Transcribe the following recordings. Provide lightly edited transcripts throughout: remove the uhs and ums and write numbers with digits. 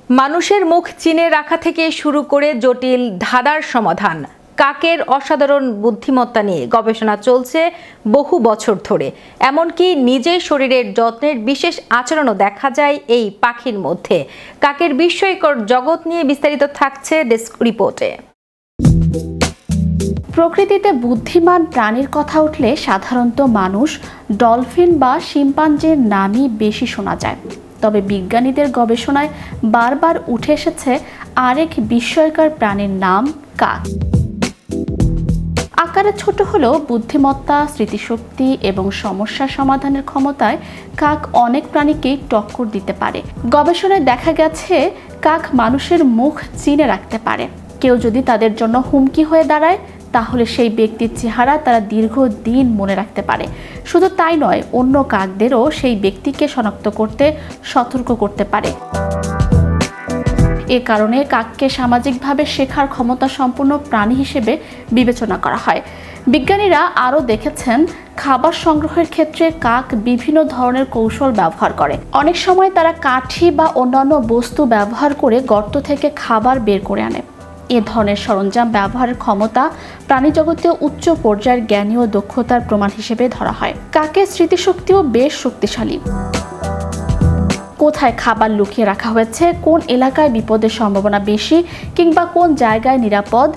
মানুষের মুখ চিনে রাখা থেকে শুরু করে জটিল ধাঁধার সমাধান, কাকের অসাধারণ বুদ্ধিমত্তা নিয়ে গবেষণা চলছে বহু বছর ধরে। এমনকি নিজের শরীরের যত্নের বিশেষ আচরণও দেখা যায় এই পাখির মধ্যে। কাকের বিস্ময়কর জগৎ নিয়ে বিস্তারিত থাকছে ডেস্ক রিপোর্টে। প্রকৃতিতে বুদ্ধিমান প্রাণীর কথা উঠলে সাধারণত মানুষ, ডলফিন বা শিম্পাঞ্জির নামই বেশি শোনা যায়। তবে বিজ্ঞানীদের গবেষণায় বারবার উঠে এসেছে আরেক বিস্ময়কর প্রাণীর নাম কাক। আকারে ছোট হলেও বুদ্ধিমত্তা, স্মৃতিশক্তি এবং সমস্যা সমাধানের ক্ষমতায় কাক অনেক প্রাণীকেই টক্কর দিতে পারে। গবেষণায় দেখা গেছে কাক মানুষের মুখ চিনে রাখতে পারে। কেউ যদি তাদের জন্য হুমকি হয়ে দাঁড়ায়, তাহলে সেই ব্যক্তির চেহারা তারা দীর্ঘদিন মনে রাখতে পারে। শুধু তাই নয়, অন্য কাকদেরও সেই ব্যক্তিকে শনাক্ত করতে সতর্ক করতে পারে। এ কারণে কাককে সামাজিকভাবে শেখার ক্ষমতা সম্পন্ন প্রাণী হিসেবে বিবেচনা করা হয়। বিজ্ঞানীরা আরও দেখেছেন, খাবার সংগ্রহের ক্ষেত্রে কাক বিভিন্ন ধরনের কৌশল ব্যবহার করে। অনেক সময় তারা কাঠি বা অন্যান্য বস্তু ব্যবহার করে গর্ত থেকে খাবার বের করে আনে। এ ধরনের সরঞ্জাম ব্যবহারের ক্ষমতা প্রাণীজগতে উচ্চ পর্যায়ের জ্ঞানী ও দক্ষতার প্রমাণ হিসেবে ধরা হয়। কাকের স্মৃতিশক্তিও বেশ শক্তিশালী। কোথায় খাবার লুকিয়ে রাখা হয়েছে, কোন এলাকায় বিপদের সম্ভাবনা বেশি কিংবা কোন জায়গায় নিরাপদ,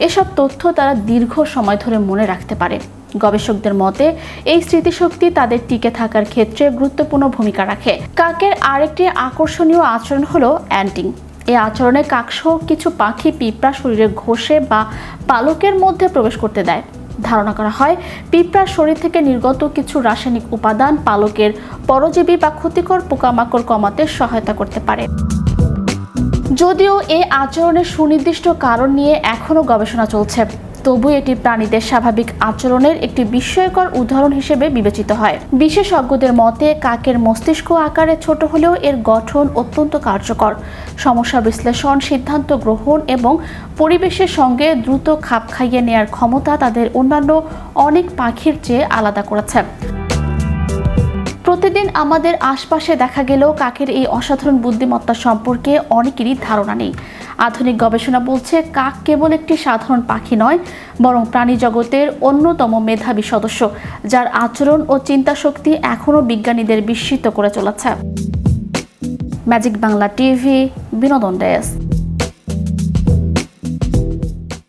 এসব তথ্য তারা দীর্ঘ সময় ধরে মনে রাখতে পারে। গবেষকদের মতে এই স্মৃতিশক্তি তাদের টিকে থাকার ক্ষেত্রে গুরুত্বপূর্ণ ভূমিকা রাখে। কাকের আরেকটি আকর্ষণীয় আচরণ হলো অ্যান্টিং। এই আচরণে কাকসহ কিছু পাখি পিঁপড়া শরীরে ঘষে বা পালকের মধ্যে প্রবেশ করতে দেয়। ধারণা করা হয়, পিঁপড়ার শরীর থেকে নির্গত কিছু রাসায়নিক উপাদান পালকের পরজীবী বা ক্ষতিকর পোকামাকড় কমাতে সহায়তা করতে পারে। যদিও এই আচরণের সুনির্দিষ্ট কারণ নিয়ে এখনও গবেষণা চলছে, তবু এটি প্রাণীদের স্বাভাবিক আচরণের একটি বিস্ময়কর উদাহরণ হিসেবে বিবেচিত হয়। বিশেষজ্ঞদের মতে কাকের মস্তিষ্ক আকারে ছোট হলেও এর গঠন অত্যন্ত কার্যকর। সমস্যা বিশ্লেষণ, সিদ্ধান্ত গ্রহণ এবং পরিবেশের সঙ্গে দ্রুত খাপ খাইয়ে নেয়ার ক্ষমতা তাদের অন্যান্য অনেক পাখির চেয়ে আলাদা করেছে। প্রতিদিন আমাদের আশপাশে দেখা গেলেও কাকের এই অসাধারণ বুদ্ধিমত্তা সম্পর্কে অনেকেরই ধারণা নেই। আধুনিক গবেষণা বলছে, কাক কেবল একটি সাধারণ পাখি নয়, বরং প্রাণী জগতের অন্যতম মেধাবী সদস্য, যার আচরণ ও চিন্তাশক্তি এখনও বিজ্ঞানীদের বিস্মিত করে চলেছে। ম্যাজিক বাংলা টিভি, বিনোদন ডেস্ক।